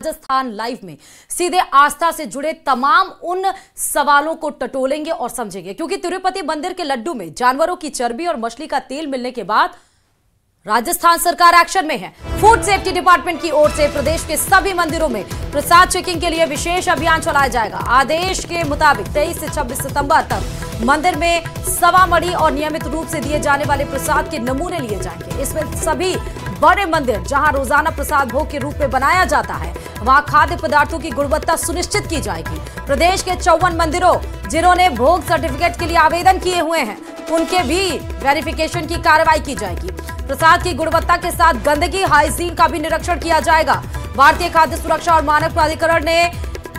Rajasthan live में सीधे आस्था से जुड़े तमाम उन सवालों को टटोलेंगे और समझेंगे, क्योंकि तिरुपति मंदिर के लड्डू में जानवरों की चर्बी और मछली का तेल मिलने के बाद राजस्थान सरकार एक्शन में है। फूड सेफ्टी डिपार्टमेंट की ओर से प्रदेश के सभी मंदिरों में प्रसाद चेकिंग के लिए विशेष अभियान चलाया जाएगा। आदेश के मुताबिक 23 से 26 सितंबर तक मंदिर में सवा मणि और नियमित रूप से दिए जाने वाले प्रसाद के नमूने लिए जाएंगे। इसमें सभी बड़े मंदिर जहां रोजाना प्रसाद भोग के रूप में बनाया जाता है, वहां खाद्य पदार्थों की गुणवत्ता सुनिश्चित की जाएगी। प्रदेश के 54 मंदिरों जिन्होंने भोग सर्टिफिकेट के लिए आवेदन किए हुए हैं, उनके भी वेरिफिकेशन की कार्रवाई की जाएगी। प्रसाद की गुणवत्ता के साथ गंदगी, हाइजीन का भी निरीक्षण किया जाएगा। भारतीय खाद्य सुरक्षा और मानक प्राधिकरण ने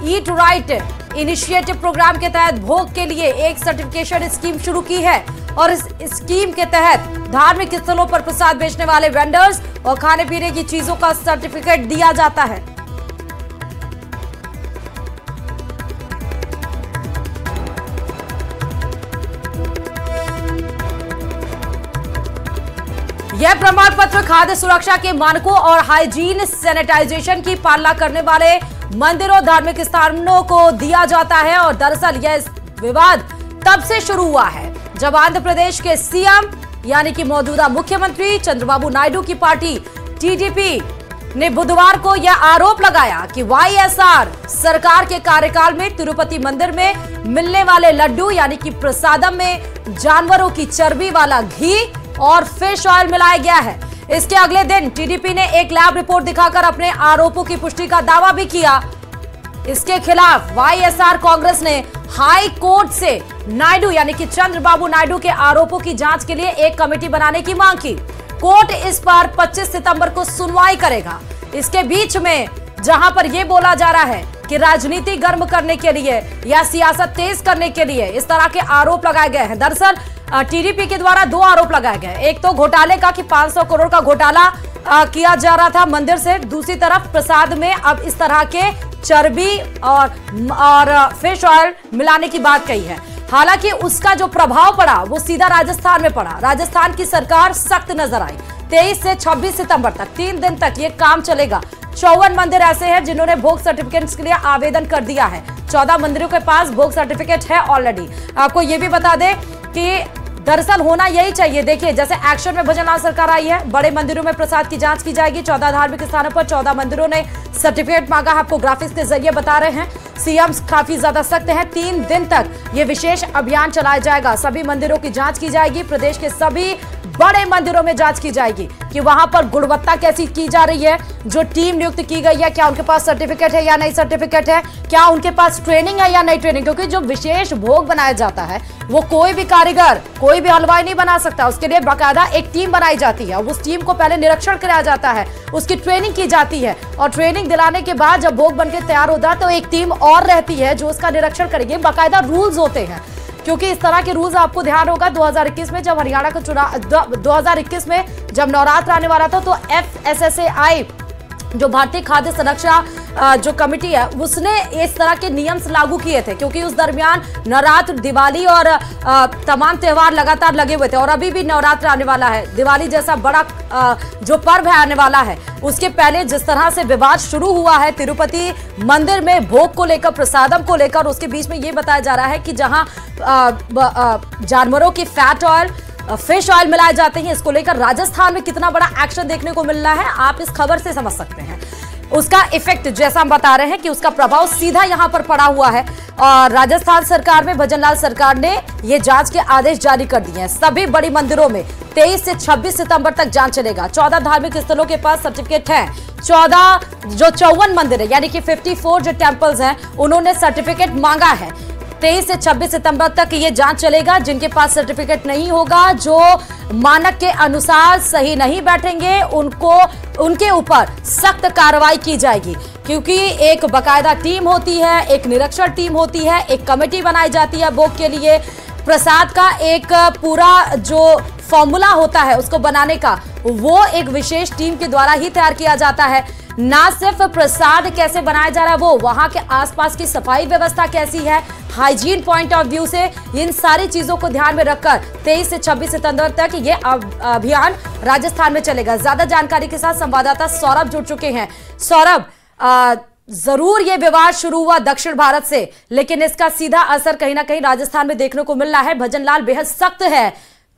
ईट राइट इनिशिएटिव प्रोग्राम के तहत भोग के लिए एक सर्टिफिकेशन स्कीम शुरू की है और इस स्कीम के तहत धार्मिक स्थलों पर प्रसाद बेचने वाले वेंडर्स और खाने पीने की चीजों का सर्टिफिकेट दिया जाता है। यह प्रमाण पत्र खाद्य सुरक्षा के मानकों और हाइजीन सैनिटाइजेशन की पालना करने वाले मंदिरों, धार्मिक स्थानों को दिया जाता है। और दरअसल यह विवाद तब से शुरू हुआ है जब आंध्र प्रदेश के सीएम यानी कि मौजूदा मुख्यमंत्री चंद्रबाबू नायडू की पार्टी टीडीपी ने बुधवार को यह आरोप लगाया कि वाईएसआर सरकार के कार्यकाल में तिरुपति मंदिर में मिलने वाले लड्डू यानी कि प्रसादम में जानवरों की चर्बी वाला घी और फिश ऑयल मिलाया गया है। इसके अगले दिन टीडीपी ने एक लैब रिपोर्ट दिखाकर अपने आरोपों की पुष्टि का दावा भी किया। इसके खिलाफ वाईएसआर कांग्रेस ने हाई कोर्ट से नायडू यानी कि चंद्रबाबू नायडू के आरोपों की जांच के लिए एक कमेटी बनाने की मांग की। कोर्ट इस पर 25 सितंबर को सुनवाई करेगा। इसके बीच में जहां पर यह बोला जा रहा है कि राजनीति गर्म करने के लिए या सियासत तेज करने के लिए इस तरह के आरोप लगाए गए हैं। दरअसल टीडीपी के द्वारा दो आरोप लगाए गए, एक तो घोटाले का कि 500 करोड़ का घोटाला किया जा रहा था मंदिर से, दूसरी तरफ प्रसाद में अब इस तरह के चर्बी और फिश ऑयल मिलाने की बात कही है। हालांकि उसका जो प्रभाव पड़ा वो सीधा राजस्थान में पड़ा। राजस्थान की सरकार सख्त नजर आई। 23 से 26 सितंबर तक 3 दिन तक ये काम चलेगा। 54 मंदिर ऐसे हैं जिन्होंने भोग सर्टिफिकेट्स के लिए आवेदन कर दिया है। 14 मंदिरों के पास भोग सर्टिफिकेट है ऑलरेडी। आपको ये भी बता दें कि दरअसल होना यही चाहिए। देखिए, जैसे एक्शन में भजनलाल सरकार आई है, बड़े मंदिरों में प्रसाद की जांच की जाएगी। 14 धार्मिक स्थानों पर 14 मंदिरों ने सर्टिफिकेट मांगा है। आपको ग्राफिक्स के जरिए बता रहे हैं। सीएम काफी ज्यादा सख्त हैं। 3 दिन तक ये विशेष अभियान चलाया जाएगा। सभी मंदिरों की जांच की जाएगी। प्रदेश के सभी बड़े मंदिरों में जांच की जाएगी कि वहां पर गुणवत्ता कैसी की जा रही है। जो टीम नियुक्त की गई है, क्या उनके पास सर्टिफिकेट है या नहीं सर्टिफिकेट है, क्या उनके पास ट्रेनिंग है या नहीं ट्रेनिंग। क्योंकि जो विशेष भोग बनाया जाता है वो कोई भी कारीगर, कोई भी हलवाई नहीं बना सकता। उसके लिए बाकायदा एक टीम बनाई जाती है। उस टीम को पहले निरीक्षण कराया जाता है, उसकी ट्रेनिंग की जाती है और ट्रेनिंग दिलाने के बाद जब भोग बनके तैयार होता है तो एक टीम और रहती है जो उसका निरीक्षण करेगी। बाकायदा रूल्स होते हैं, क्योंकि इस तरह के रूल्स आपको ध्यान होगा 2021 में जब हरियाणा का चुनाव 2021 में जब नवरात्र आने वाला था तो FSSAI जो भारतीय खाद्य सुरक्षा जो कमेटी है उसने इस तरह के नियम लागू किए थे, क्योंकि उस दरमियान नवरात्र, दिवाली और तमाम त्योहार लगातार लगे हुए थे। और अभी भी नवरात्र आने वाला है, दिवाली जैसा बड़ा जो पर्व है आने वाला है। उसके पहले जिस तरह से विवाद शुरू हुआ है तिरुपति मंदिर में भोग को लेकर, प्रसादम को लेकर, उसके बीच में ये बताया जा रहा है कि जहां जानवरों की फैट ऑयल, फिश ऑयल मिलाए जाते हैं, इसको लेकर राजस्थान में कितना बड़ा एक्शन देखने को मिल रहा है आप इस खबर से समझ सकते हैं। उसका इफेक्ट जैसा हम बता रहे हैं कि उसका प्रभाव सीधा यहां पर पड़ा हुआ है। और राजस्थान सरकार में भजनलाल सरकार ने ये जांच के आदेश जारी कर दिए हैं। सभी बड़ी मंदिरों में 23 से 26 सितंबर तक जांच चलेगा। 14 धार्मिक स्थलों के पास सर्टिफिकेट है। 14 जो 54 मंदिर है यानी कि 54 जो टेम्पल्स हैं उन्होंने सर्टिफिकेट मांगा है। 23 से 26 सितंबर तक ये जांच चलेगा। जिनके पास सर्टिफिकेट नहीं होगा, जो मानक के अनुसार सही नहीं बैठेंगे, उनके ऊपर सख्त कार्रवाई की जाएगी। क्योंकि एक बकायदा टीम होती है, एक निरीक्षण टीम होती है, एक कमेटी बनाई जाती है भोग के लिए। प्रसाद का एक पूरा जो फॉर्मूला होता है उसको बनाने का, वो एक विशेष टीम के द्वारा ही तैयार किया जाता है। ना सिर्फ प्रसाद कैसे बनाया जा रहा है, वो वहां के आसपास की सफाई व्यवस्था कैसी है, हाइजीन पॉइंट ऑफ व्यू से, इन सारी चीजों को ध्यान में रखकर 23 से 26 सितंबर तक ये अभियान राजस्थान में चलेगा। ज्यादा जानकारी के साथ संवाददाता सौरभ जुड़ चुके हैं। सौरभ, जरूर ये विवाद शुरू हुआ दक्षिण भारत से, लेकिन इसका सीधा असर कहीं ना कहीं राजस्थान में देखने को मिल रहा है। भजनलाल बेहद सख्त है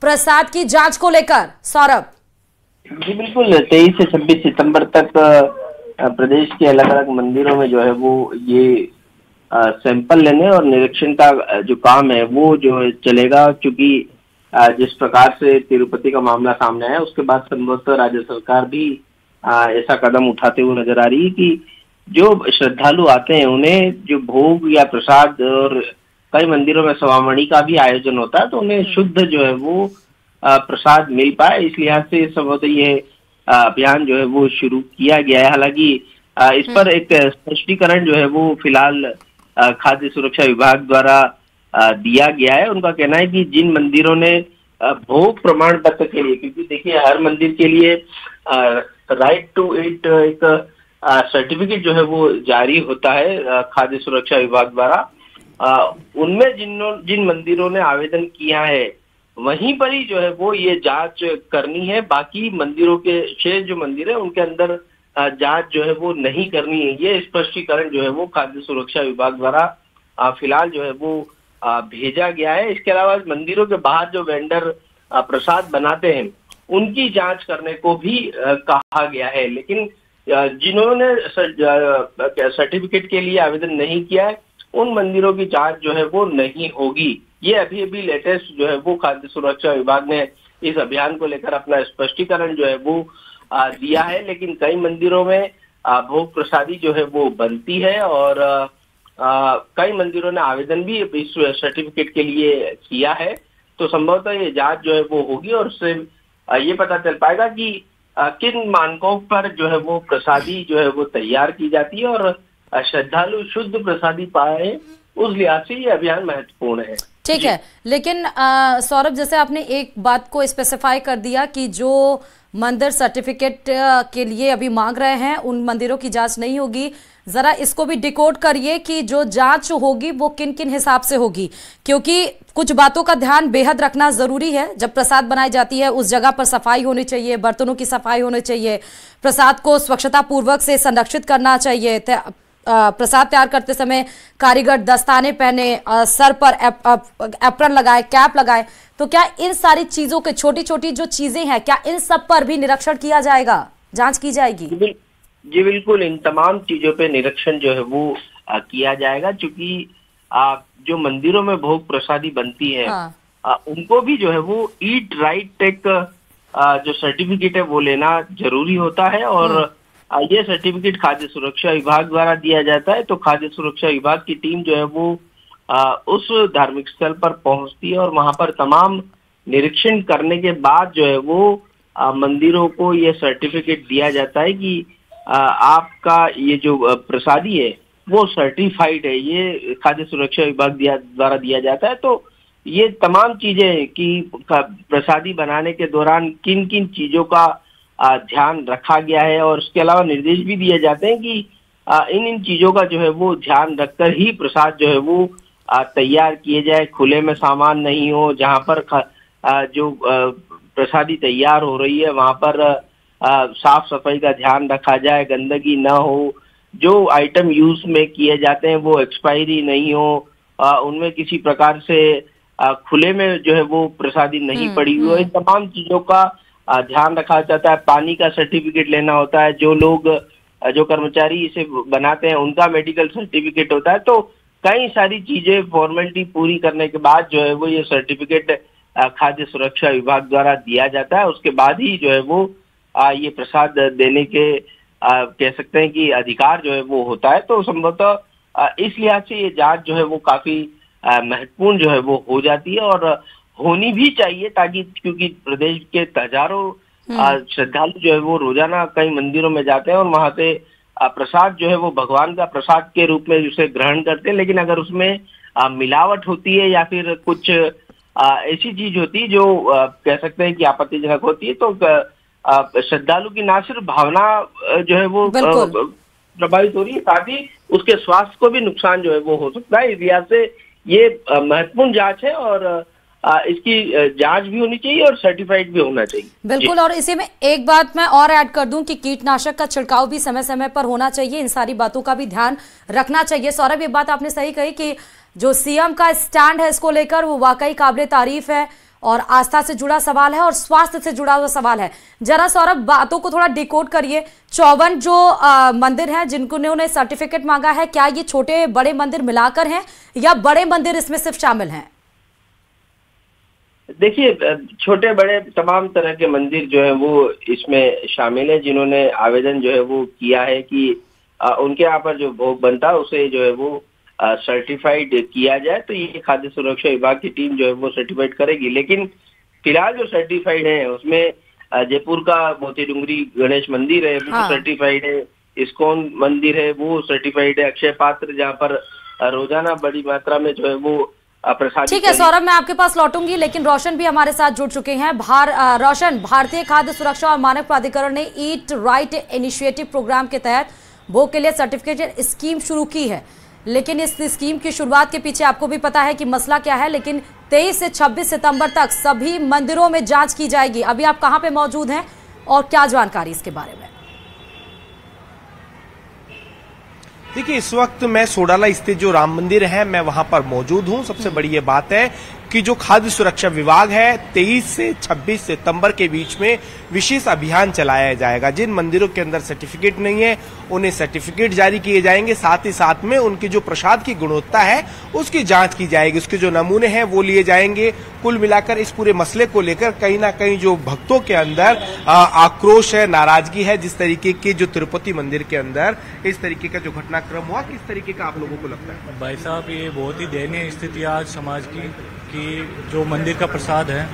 प्रसाद की जांच को लेकर। सौरभ जी बिल्कुल, 23 से 26 सितंबर तक प्रदेश के अलग अलग मंदिरों में जो है वो ये सैंपल लेने और निरीक्षण का जो काम है वो जो है चलेगा। क्योंकि जिस प्रकार से तिरुपति का मामला सामने आया उसके बाद संभवतः राज्य सरकार भी ऐसा कदम उठाते हुए नजर आ रही है कि जो श्रद्धालु आते हैं उन्हें जो भोग या प्रसाद, और कई मंदिरों में सवामणि का भी आयोजन होता है, तो उन्हें शुद्ध जो है वो प्रसाद मिल पाए। इस लिहाज से संभवतः ये अभियान जो है वो शुरू किया गया है। हालांकि इस पर एक स्पष्टीकरण जो है वो फिलहाल खाद्य सुरक्षा विभाग द्वारा दिया गया है। उनका कहना है कि जिन मंदिरों ने भोग प्रमाण पत्र के लिए, क्योंकि देखिए हर मंदिर के लिए राइट टू इट एक सर्टिफिकेट जो है वो जारी होता है खाद्य सुरक्षा विभाग द्वारा, उनमें जिन मंदिरों ने आवेदन किया है वहीं पर ही जो है वो ये जांच करनी है। बाकी मंदिरों के शेष जो मंदिर है उनके अंदर जांच जो है वो नहीं करनी है। ये स्पष्टीकरण जो है वो खाद्य सुरक्षा विभाग द्वारा फिलहाल जो है वो भेजा गया है। इसके अलावा मंदिरों के बाहर जो वेंडर प्रसाद बनाते हैं उनकी जांच करने को भी कहा गया है। लेकिन जिन्होंने सर्टिफिकेट के लिए आवेदन नहीं किया है उन मंदिरों की जांच जो है वो नहीं होगी। ये अभी लेटेस्ट जो है वो खाद्य सुरक्षा विभाग ने इस अभियान को लेकर अपना स्पष्टीकरण जो है वो दिया है। लेकिन कई मंदिरों में भोग प्रसादी जो है वो बनती है और कई मंदिरों ने आवेदन भी इस सर्टिफिकेट के लिए किया है। तो संभवतः ये जांच जो है वो होगी और उससे ये पता चल पाएगा कि किन मानकों पर जो है वो प्रसादी जो है वो तैयार की जाती है और श्रद्धालु शुद्ध प्रसादी पाए, उस लिहाज से ये अभियान महत्वपूर्ण है। ठीक है, लेकिन सौरभ जैसे आपने एक बात को स्पेसिफाई कर दिया कि जो मंदिर सर्टिफिकेट के लिए अभी मांग रहे हैं उन मंदिरों की जांच नहीं होगी। जरा इसको भी डिकोड करिए कि जो जांच होगी वो किन किन हिसाब से होगी, क्योंकि कुछ बातों का ध्यान बेहद रखना जरूरी है। जब प्रसाद बनाई जाती है उस जगह पर सफाई होनी चाहिए, बर्तनों की सफाई होनी चाहिए, प्रसाद को स्वच्छता पूर्वक से संरक्षित करना चाहिए। प्रसाद तैयार करते समय कारीगर दस्ताने पहने, सर पर एप्रन लगाए, कैप लगाए। तो क्या इन सारी चीजों के छोटी छोटी जो चीजें हैं क्या इन सब पर भी निरीक्षण किया जाएगा, जांच की जाएगी? जी बिल्कुल, इन तमाम चीजों पे निरीक्षण जो है वो किया जाएगा। क्योंकि जो मंदिरों में भोग प्रसादी बनती है उनको भी जो है वो ईट राइट एक जो सर्टिफिकेट है वो लेना जरूरी होता है और ये सर्टिफिकेट खाद्य सुरक्षा विभाग द्वारा दिया जाता है। तो खाद्य सुरक्षा विभाग की टीम जो है वो उस धार्मिक स्थल पर पहुंचती है और वहां पर तमाम निरीक्षण करने के बाद जो है वो मंदिरों को ये सर्टिफिकेट दिया जाता है कि आपका ये जो प्रसादी है वो सर्टिफाइड है, ये खाद्य सुरक्षा विभाग द्वारा दिया जाता है। तो ये तमाम चीजें कि प्रसादी बनाने के दौरान किन किन चीजों का ध्यान रखा गया है और उसके अलावा निर्देश भी दिए जाते हैं कि इन चीजों का जो है वो ध्यान रखकर ही प्रसाद जो है वो तैयार किए जाए। खुले में सामान नहीं हो, जहां पर जो प्रसादी तैयार हो रही है वहां पर साफ सफाई का ध्यान रखा जाए, गंदगी न हो, जो आइटम यूज में किए जाते हैं वो एक्सपायरी नहीं हो, उनमें किसी प्रकार से खुले में जो है वो प्रसादी नहीं पड़ी हुई हो। इन तमाम चीजों का ध्यान रखा जाता है। पानी का सर्टिफिकेट लेना होता है, जो कर्मचारी इसे बनाते हैं उनका मेडिकल सर्टिफिकेट होता है। तो कई सारी चीजें फॉर्मेलिटी पूरी करने के बाद जो है वो ये सर्टिफिकेट खाद्य सुरक्षा विभाग द्वारा दिया जाता है। उसके बाद ही जो है वो ये प्रसाद देने के कह सकते हैं कि अधिकार जो है वो होता है। तो संभवतः इस लिहाज से ये जांच जो है वो काफी महत्वपूर्ण जो है वो हो जाती है और होनी भी चाहिए, ताकि क्योंकि प्रदेश के हजारों श्रद्धालु जो है वो रोजाना कई मंदिरों में जाते हैं और वहां से प्रसाद जो है वो भगवान का प्रसाद के रूप में उसे ग्रहण करते हैं। लेकिन अगर उसमें मिलावट होती है या फिर कुछ ऐसी चीज होती है जो कह सकते हैं कि आपत्तिजनक होती है, तो श्रद्धालु की ना सिर्फ भावना जो है वो प्रभावित हो रही है, साथ ही उसके स्वास्थ्य को भी नुकसान जो है वो हो सकता है। इस लिहाज से ये महत्वपूर्ण जांच है और इसकी जांच भी होनी चाहिए और सर्टिफाइड भी होना चाहिए। बिल्कुल, और इसी में एक बात मैं और ऐड कर दूं कि कीटनाशक का छिड़काव भी समय समय पर होना चाहिए। इन सारी बातों का भी ध्यान रखना चाहिए। सौरभ, ये बात आपने सही कही कि जो सीएम का स्टैंड है इसको लेकर वो वाकई काबिले तारीफ है और आस्था से जुड़ा सवाल है और स्वास्थ्य से जुड़ा हुआ सवाल है। जरा सौरभ बातों को थोड़ा डिकोड करिए। 54 जो मंदिर हैं जिनको उन्होंने सर्टिफिकेट मांगा है, क्या ये छोटे बड़े मंदिर मिलाकर हैं या बड़े मंदिर इसमें सिर्फ शामिल हैं? देखिए, छोटे बड़े तमाम तरह के मंदिर जो है वो इसमें शामिल है, जिन्होंने आवेदन जो है वो किया है कि उनके यहाँ पर जो भोग बनता है उसे जो है वो सर्टिफाइड किया जाए। तो ये खाद्य सुरक्षा विभाग की टीम जो है वो सर्टिफाइड करेगी। लेकिन फिलहाल जो सर्टिफाइड है उसमें जयपुर का मोती डूंगरी गणेश मंदिर है वो सर्टिफाइड है, इस्कॉन मंदिर है वो सर्टिफाइड है, अक्षय पात्र जहाँ पर रोजाना बड़ी मात्रा में जो है वो प्रसाद। ठीक है सौरभ, मैं आपके पास लौटूंगी, लेकिन रोशन भी हमारे साथ जुड़ चुके हैं। रोशन, भारतीय खाद्य सुरक्षा और मानक प्राधिकरण ने ईट राइट इनिशिएटिव प्रोग्राम के तहत भोग के लिए सर्टिफिकेट स्कीम शुरू की है, लेकिन इस स्कीम की शुरुआत के पीछे आपको भी पता है कि मसला क्या है। लेकिन 23 से 26 सितंबर तक सभी मंदिरों में जांच की जाएगी। अभी आप कहां पे मौजूद हैं और क्या जानकारी इसके बारे में? देखिए, इस वक्त मैं सोडाला स्थित जो राम मंदिर है मैं वहां पर मौजूद हूं। सबसे बड़ी ये बात है कि जो खाद्य सुरक्षा विभाग है 23 से 26 सितंबर के बीच में विशेष अभियान चलाया जाएगा। जिन मंदिरों के अंदर सर्टिफिकेट नहीं है उन्हें सर्टिफिकेट जारी किए जाएंगे, साथ ही साथ में उनकी जो प्रसाद की गुणवत्ता है उसकी जांच की जाएगी, उसके जो नमूने हैं वो लिए जाएंगे। कुल मिलाकर इस पूरे मसले को लेकर कहीं ना कहीं जो भक्तों के अंदर आक्रोश है, नाराजगी है, जिस तरीके की जो तिरुपति मंदिर के अंदर इस तरीके का जो घटनाक्रम हुआ, किस तरीके का आप लोगों को लगता है? भाई साहब, ये बहुत ही दयनीय स्थिति आज समाज की कि जो मंदिर का प्रसाद है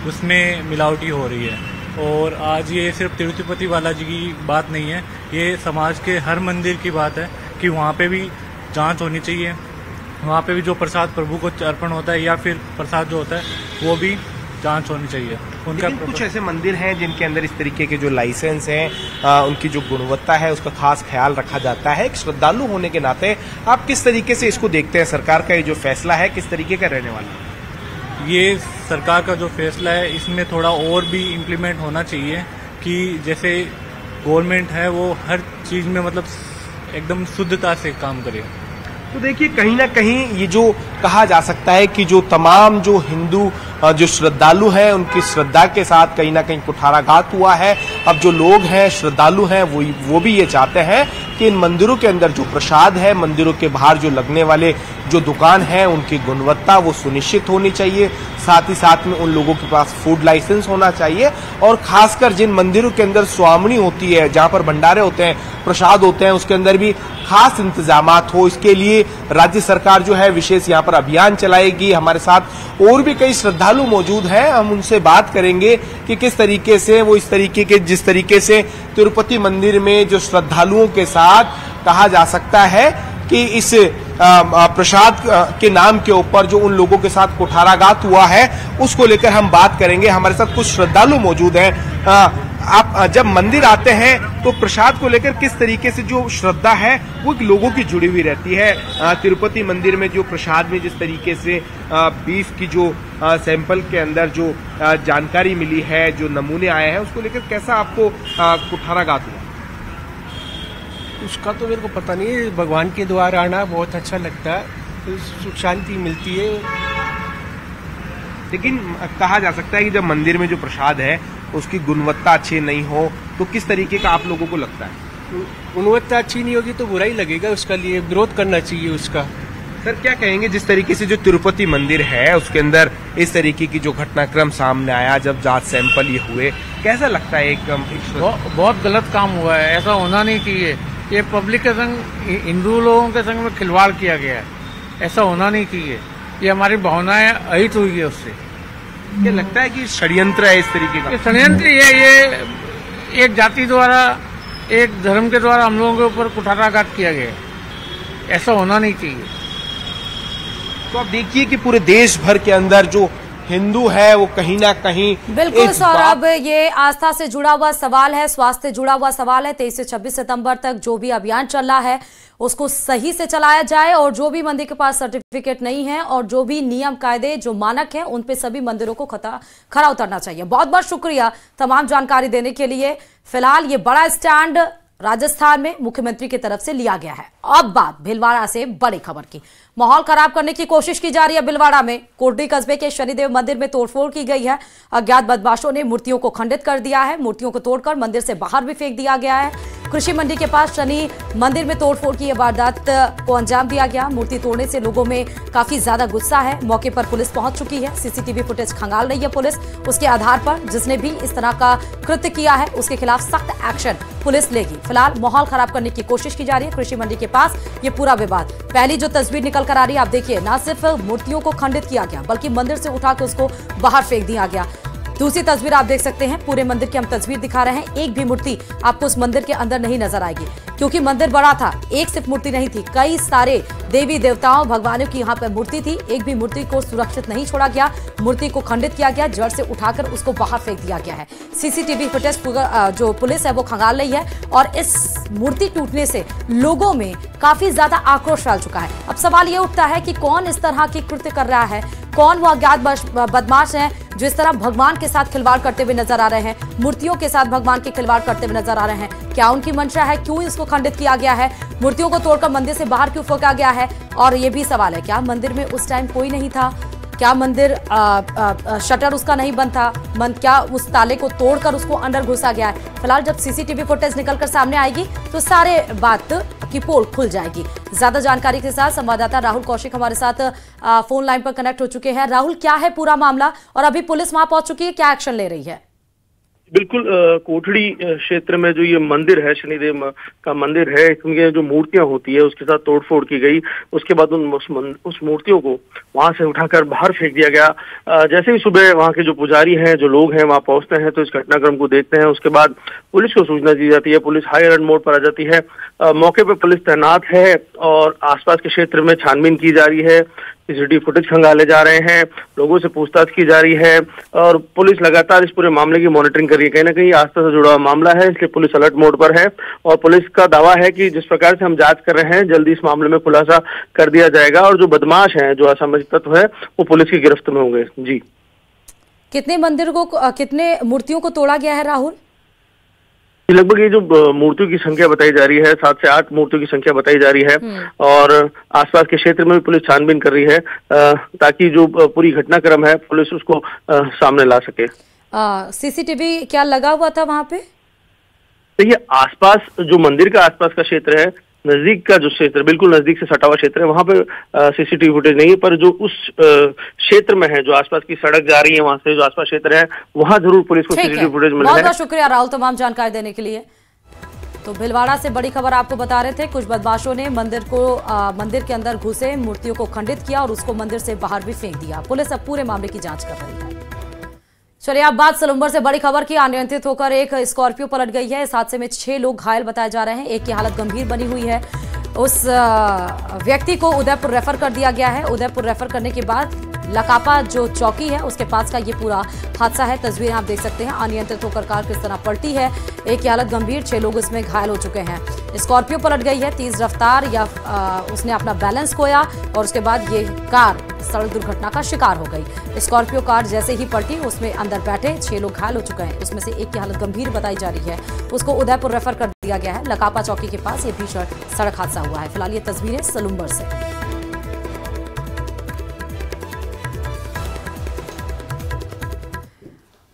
उसमें मिलावटी हो रही है। और आज ये सिर्फ तिरुपति बालाजी की बात नहीं है, ये समाज के हर मंदिर की बात है कि वहाँ पे भी जांच होनी चाहिए। वहाँ पे भी जो प्रसाद प्रभु को अर्पण होता है या फिर प्रसाद जो होता है वो भी जांच होनी चाहिए उनका। कुछ ऐसे मंदिर हैं जिनके अंदर इस तरीके के जो लाइसेंस हैं, उनकी जो गुणवत्ता है उसका खास ख्याल रखा जाता है। एक श्रद्धालु होने के नाते आप किस तरीके से इसको देखते हैं? सरकार का ये जो फैसला है किस तरीके का रहने वाला है? ये सरकार का जो फैसला है इसमें थोड़ा और भी इम्प्लीमेंट होना चाहिए कि जैसे गवर्नमेंट है वो हर चीज में मतलब एकदम शुद्धता से काम करे। तो देखिए, कहीं ना कहीं ये जो कहा जा सकता है कि जो तमाम जो हिंदू जो श्रद्धालु हैं उनकी श्रद्धा के साथ कहीं ना कहीं कुठाराघात हुआ है। अब जो लोग हैं, श्रद्धालु हैं, वो भी ये चाहते हैं कि इन मंदिरों के अंदर जो प्रसाद है, मंदिरों के बाहर जो लगने वाले जो दुकान है उनकी गुणवत्ता वो सुनिश्चित होनी चाहिए। साथ ही साथ में उन लोगों के पास फूड लाइसेंस होना चाहिए। और खासकर जिन मंदिरों के अंदर स्वामणी होती है, जहां पर भंडारे होते हैं, प्रसाद होते हैं, उसके अंदर भी खास इंतजामात हो। इसके लिए राज्य सरकार जो है विशेष यहाँ पर अभियान चलाएगी। हमारे साथ और भी कई श्रद्धालु मौजूद हैं, हम उनसे बात करेंगे कि किस तरीके से वो इस तरीके के जिस तरीके से तिरुपति मंदिर में जो श्रद्धालुओं के साथ कहा जा सकता है कि इस प्रसाद के नाम के ऊपर जो उन लोगों के साथ कुठाराघात हुआ है उसको लेकर हम बात करेंगे। हमारे साथ कुछ श्रद्धालु मौजूद हैं। आप जब मंदिर आते हैं तो प्रसाद को लेकर किस तरीके से जो श्रद्धा है वो लोगों की जुड़ी हुई रहती है? तिरुपति मंदिर में जो प्रसाद में जिस तरीके से बीफ की जो सैंपल के अंदर जो जानकारी मिली है, जो नमूने आए हैं, उसको लेकर कैसा आपको कुठाराघात हुआ? उसका तो मेरे को पता नहीं है। भगवान के द्वार आना बहुत अच्छा लगता है, तो सुख शांति मिलती है। लेकिन कहा जा सकता है कि जब मंदिर में जो प्रसाद है उसकी गुणवत्ता अच्छी नहीं हो तो किस तरीके का आप लोगों को लगता है? गुणवत्ता अच्छी नहीं होगी तो बुरा ही लगेगा, उसका लिए विरोध करना चाहिए उसका। सर, क्या कहेंगे जिस तरीके से जो तिरुपति मंदिर है उसके अंदर इस तरीके की जो घटनाक्रम सामने आया, जब जांच सैंपल ये हुए, कैसा लगता है? बहुत गलत काम हुआ है, ऐसा होना नहीं चाहिए। ये पब्लिक के संग, हिंदू लोगों के संग में खिलवाड़ किया गया है, ऐसा होना नहीं चाहिए। ये हमारी भावनाएं अहित हुई है उससे। क्या लगता है कि षड्यंत्र है इस तरीके का? षड्यंत्र ये एक जाति द्वारा, एक धर्म के द्वारा हम लोगों के ऊपर कुठाराघात किया गया है, ऐसा होना नहीं चाहिए। तो आप देखिए कि पूरे देश भर के अंदर जो हिंदू है वो कहीं ना कहीं बिल्कुल सौरभ, ये आस्था से जुड़ा हुआ सवाल है, स्वास्थ्य से जुड़ा हुआ सवाल है। 23 से 26 सितंबर तक जो भी अभियान चल रहा है उसको सही से चलाया जाए और जो भी मंदिर के पास सर्टिफिकेट नहीं है और जो भी नियम कायदे जो मानक हैं उन पे सभी मंदिरों को खरा उतरना चाहिए। बहुत बहुत शुक्रिया तमाम जानकारी देने के लिए। फिलहाल ये बड़ा स्टैंड राजस्थान में मुख्यमंत्री की तरफ से लिया गया है। अब बात भीलवाड़ा से बड़ी खबर की। माहौल खराब करने की कोशिश की जा रही है भीलवाड़ा में। कोटड़ी कस्बे के शनिदेव मंदिर में तोड़फोड़ की गई है। अज्ञात बदमाशों ने मूर्तियों को खंडित कर दिया है। मूर्तियों को तोड़कर मंदिर से बाहर भी फेंक दिया गया है। कृषि मंडी के पास शनि मंदिर में तोड़फोड़ की वारदात को अंजाम दिया गया। मूर्ति तोड़ने से लोगों में काफी ज्यादा गुस्सा है। मौके पर पुलिस पहुंच चुकी है। सीसीटीवी फुटेज खंगाल रही है पुलिस। उसके आधार पर जिसने भी इस तरह का कृत्य किया है उसके खिलाफ सख्त एक्शन पुलिस लेगी। फिलहाल माहौल खराब करने की कोशिश की जा रही है कृषि मंडी के पास ये पूरा विवाद। पहली जो तस्वीर निकल कर आ रही है आप देखिए, ना सिर्फ मूर्तियों को खंडित किया गया बल्कि मंदिर से उठाकर उसको बाहर फेंक दिया गया। दूसरी तस्वीर आप देख सकते हैं, पूरे मंदिर की हम तस्वीर दिखा रहे हैं। एक भी मूर्ति आपको उस मंदिर के अंदर नहीं नजर आएगी क्योंकि मंदिर बड़ा था। एक सिर्फ मूर्ति नहीं थी, कई सारे देवी देवताओं भगवानों की यहाँ पर मूर्ति थी। एक भी मूर्ति को सुरक्षित नहीं छोड़ा गया। मूर्ति को खंडित किया गया, जड़ से उठाकर उसको बाहर फेंक दिया गया है। सीसीटीवी फुटेज जो पुलिस है वो खंगाल रही है और इस मूर्ति टूटने से लोगों में काफी ज्यादा आक्रोश फैल चुका है। अब सवाल ये उठता है कि कौन इस तरह की कृत्य कर रहा है, कौन वो अज्ञात बदमाश हैं जो इस तरह भगवान के साथ खिलवाड़ करते हुए नजर आ रहे हैं, मूर्तियों के साथ भगवान के खिलवाड़ करते हुए नजर आ रहे हैं। क्या उनकी मंशा है, क्यों इसको खंडित किया गया है, मूर्तियों को तोड़कर मंदिर से बाहर क्यों फेंका गया है। और ये भी सवाल है, क्या मंदिर में उस टाइम कोई नहीं था, क्या मंदिर शटर उसका नहीं बंद था, क्या उस ताले को तोड़कर उसको अंदर घुसा गया है। फिलहाल जब सीसीटीवी फुटेज निकलकर सामने आएगी तो सारे बात की पोल खुल जाएगी। ज्यादा जानकारी के साथ संवाददाता राहुल कौशिक हमारे साथ फोन लाइन पर कनेक्ट हो चुके हैं। राहुल, क्या है पूरा मामला और अभी पुलिस वहां पहुंच चुकी है, क्या एक्शन ले रही है? बिल्कुल, कोठड़ी क्षेत्र में जो ये मंदिर है, शनिदेव का मंदिर है, इसमें जो मूर्तियां होती है उसके साथ तोड़फोड़ की गई। उसके बाद उस मूर्तियों को वहां से उठाकर बाहर फेंक दिया गया। जैसे ही सुबह वहां के जो पुजारी हैं, जो लोग हैं वहां पहुंचते हैं तो इस घटनाक्रम को देखते हैं। उसके बाद पुलिस को सूचना दी जाती है। पुलिस हाई अलर्ट मोड पर आ जाती है। मौके पर पुलिस तैनात है और आसपास के क्षेत्र में छानबीन की जा रही है। सीसीटीवी फुटेज खंगाले जा रहे हैं, लोगों से पूछताछ की जा रही है और पुलिस लगातार इस पूरे मामले की मॉनिटरिंग कर रही है। कहीं ना कहीं आस्था से जुड़ा हुआ मामला है, इसलिए पुलिस अलर्ट मोड पर है और पुलिस का दावा है कि जिस प्रकार से हम जांच कर रहे हैं जल्दी इस मामले में खुलासा कर दिया जाएगा और जो बदमाश हैं, जो असामाजिक तत्व है, वो पुलिस की गिरफ्त में होंगे। जी, कितने मूर्तियों को तोड़ा गया है राहुल? लगभग ये जो मूर्तियों की संख्या बताई जा रही है 7 से 8 मूर्तियों की संख्या बताई जा रही है और आसपास के क्षेत्र में भी पुलिस छानबीन कर रही है ताकि जो पूरी घटनाक्रम है पुलिस उसको सामने ला सके। सीसीटीवी क्या लगा हुआ था वहां पे? देखिए, आसपास जो मंदिर का आसपास का क्षेत्र है, नजदीक का जो क्षेत्र, बिल्कुल नजदीक से सटा हुआ क्षेत्र है, वहां पे सीसीटीवी फुटेज नहीं है, पर जो उस क्षेत्र में है, जो आसपास की सड़क जा रही है, वहां से जो आसपास क्षेत्र है, वहां जरूर पुलिस को सीसीटीवी फुटेज मिला है। बहुत बहुत शुक्रिया राहुल तमाम जानकारी देने के लिए। तो भीलवाड़ा से बड़ी खबर आपको बता रहे थे। कुछ बदमाशों ने मंदिर के अंदर घुसे, मूर्तियों को खंडित किया और उसको मंदिर से बाहर भी फेंक दिया। पुलिस अब पूरे मामले की जांच कर रही है। चलिए अब बात सलूम्बर से बड़ी खबर की। अनियंत्रित होकर एक स्कॉर्पियो पलट गई है। इस हादसे में 6 लोग घायल बताए जा रहे हैं। एक की हालत गंभीर बनी हुई है। उस व्यक्ति को उदयपुर रेफर कर दिया गया है। उदयपुर रेफर करने के बाद लकापा जो चौकी है उसके पास का ये पूरा हादसा है। तस्वीरें आप देख सकते हैं। अनियंत्रित होकर कार किस तरह पलटी है। एक की हालत गंभीर, 6 लोग इसमें घायल हो चुके हैं। स्कॉर्पियो पलट गई है तेज रफ्तार या उसने अपना बैलेंस खोया और उसके बाद ये कार सड़क दुर्घटना का शिकार हो गई। स्कॉर्पियो कार जैसे ही पलटी उसमें अंदर बैठे 6 लोग घायल हो चुके हैं। उसमें से एक की हालत गंभीर बताई जा रही है। उसको उदयपुर रेफर कर दिया गया है। लकापा चौकी के पास ये भीषण सड़क हादसा हुआ है। फिलहाल ये तस्वीरें सलूम्बर से।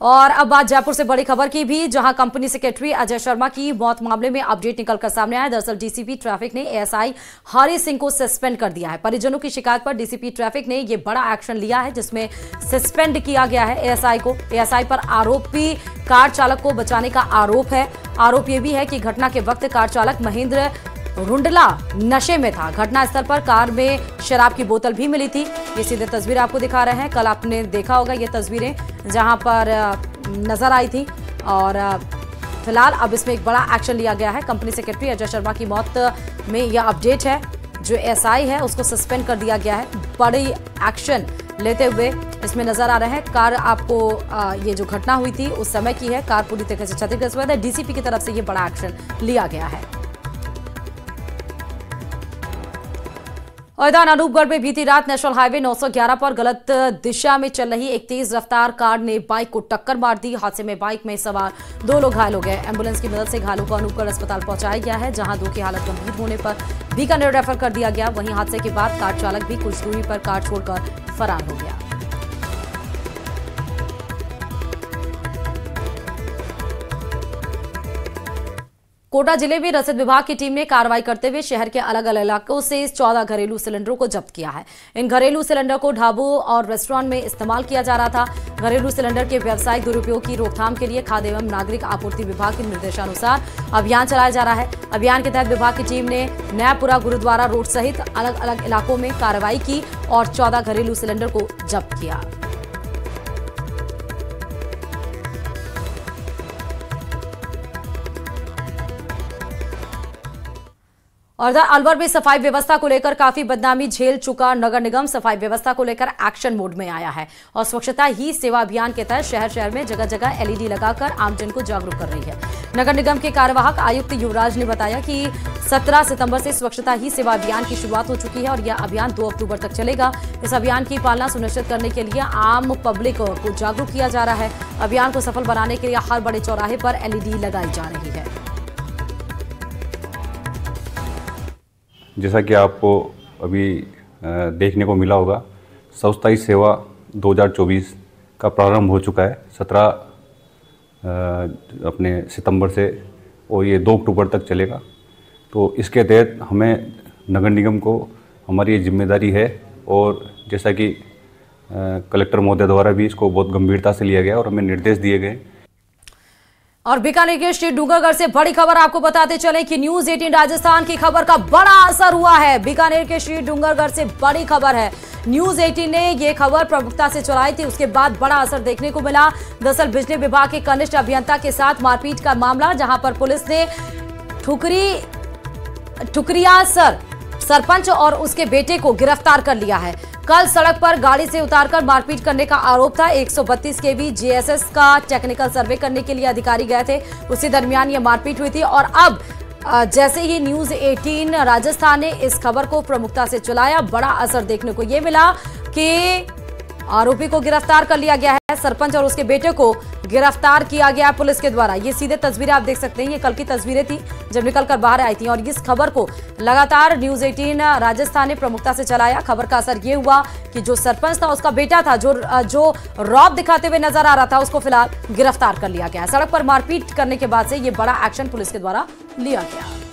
और अब बात जयपुर से बड़ी खबर की भी, जहां कंपनी सेक्रेटरी अजय शर्मा की मौत मामले में अपडेट निकलकर सामने आया। दरअसल डीसीपी ट्रैफिक ने एएसआई हरि सिंह को सस्पेंड कर दिया है। परिजनों की शिकायत पर डीसीपी ट्रैफिक ने यह बड़ा एक्शन लिया है जिसमें सस्पेंड किया गया है एएसआई को। एएसआई पर आरोपी कार चालक को बचाने का आरोप है। आरोप यह भी है कि घटना के वक्त कार चालक महेंद्र रुंडला नशे में था। घटनास्थल पर कार में शराब की बोतल भी मिली थी। ये सीधे तस्वीर आपको दिखा रहे हैं। कल आपने देखा होगा ये तस्वीरें जहां पर नजर आई थी और फिलहाल अब इसमें एक बड़ा एक्शन लिया गया है। कंपनी सेक्रेटरी अजय शर्मा की मौत में यह अपडेट है। जो एसआई है उसको सस्पेंड कर दिया गया है। बड़ी एक्शन लेते हुए इसमें नजर आ रहे हैं। कार आपको ये जो घटना हुई थी उस समय की है। कार पूरी तरह से क्षतिग्रस्त हुआ है। डीसीपी की तरफ से ये बड़ा एक्शन लिया गया है। और इधर अनूपगढ़ में बीती रात नेशनल हाईवे 911 पर गलत दिशा में चल रही एक तेज रफ्तार कार ने बाइक को टक्कर मार दी। हादसे में बाइक में सवार 2 लोग घायल हो गए। एम्बुलेंस की मदद से घायलों को अनूपगढ़ अस्पताल पहुंचाया गया है, जहां 2 की हालत गंभीर होने पर बीकानेर रेफर कर दिया गया। वहीं हादसे के बाद कार चालक भी कुछ दूरी पर कार छोड़कर फरार हो गया। कोटा जिले में रसद विभाग की टीम ने कार्रवाई करते हुए शहर के अलग अलग इलाकों से 14 घरेलू सिलेंडरों को जब्त किया है। इन घरेलू सिलेंडर को ढाबों और रेस्टोरेंट में इस्तेमाल किया जा रहा था। घरेलू सिलेंडर के व्यावसायिक दुरुपयोग की रोकथाम के लिए खाद्य एवं नागरिक आपूर्ति विभाग के निर्देशानुसार अभियान चलाया जा रहा है। अभियान के तहत विभाग की टीम ने नयापुरा गुरुद्वारा रोड सहित अलग अलग इलाकों में कार्रवाई की और 14 घरेलू सिलेंडर को जब्त किया। और इधर अलवर में सफाई व्यवस्था को लेकर काफी बदनामी झेल चुका नगर निगम सफाई व्यवस्था को लेकर एक्शन मोड में आया है और स्वच्छता ही सेवा अभियान के तहत शहर शहर में जगह जगह एलईडी लगाकर आमजन को जागरूक कर रही है। नगर निगम के कार्यवाहक आयुक्त युवराज ने बताया कि 17 सितंबर से स्वच्छता ही सेवा अभियान की शुरुआत हो चुकी है और यह अभियान 2 अक्टूबर तक चलेगा। इस अभियान की पालना सुनिश्चित करने के लिए आम पब्लिक को जागरूक किया जा रहा है। अभियान को सफल बनाने के लिए हर बड़े चौराहे पर एलईडी लगाई जा रही है। जैसा कि आपको अभी देखने को मिला होगा, स्वच्छता ही सेवा 2024 का प्रारंभ हो चुका है 17 अपने सितंबर से और ये 2 अक्टूबर तक चलेगा। तो इसके तहत हमें नगर निगम को हमारी ये जिम्मेदारी है और जैसा कि कलेक्टर महोदय द्वारा भी इसको बहुत गंभीरता से लिया गया और हमें निर्देश दिए गए। और बीकानेर के श्री डूंगरगढ़ से बड़ी खबर आपको बताते चले कि न्यूज 18 राजस्थान की खबर का बड़ा असर हुआ है। बीकानेर के श्री डूंगरगढ़ से बड़ी खबर है। न्यूज 18 ने यह खबर प्रमुखता से चलाई थी, उसके बाद बड़ा असर देखने को मिला। दरअसल बिजली विभाग के कनिष्ठ अभियंता के साथ मारपीट का मामला, जहां पर पुलिस ने ठुकरिया सरपंच और उसके बेटे को गिरफ्तार कर लिया है। कल सड़क पर गाड़ी से उतारकर मारपीट करने का आरोप था। 132 केवी जीएसएस का टेक्निकल सर्वे करने के लिए अधिकारी गए थे, उसी दरमियान ये मारपीट हुई थी। और अब जैसे ही न्यूज 18 राजस्थान ने इस खबर को प्रमुखता से चलाया, बड़ा असर देखने को ये मिला कि आरोपी को गिरफ्तार कर लिया गया है। सरपंच और उसके बेटे को गिरफ्तार किया गया पुलिस के द्वारा। ये सीधे तस्वीरें आप देख सकते हैं, ये कल की तस्वीरें थी जब निकलकर बाहर आई थी। और इस खबर को लगातार न्यूज 18 राजस्थान ने प्रमुखता से चलाया। खबर का असर ये हुआ कि जो सरपंच था, उसका बेटा था, जो रौब दिखाते हुए नजर आ रहा था, उसको फिलहाल गिरफ्तार कर लिया गया। सड़क पर मारपीट करने के बाद से ये बड़ा एक्शन पुलिस के द्वारा लिया गया।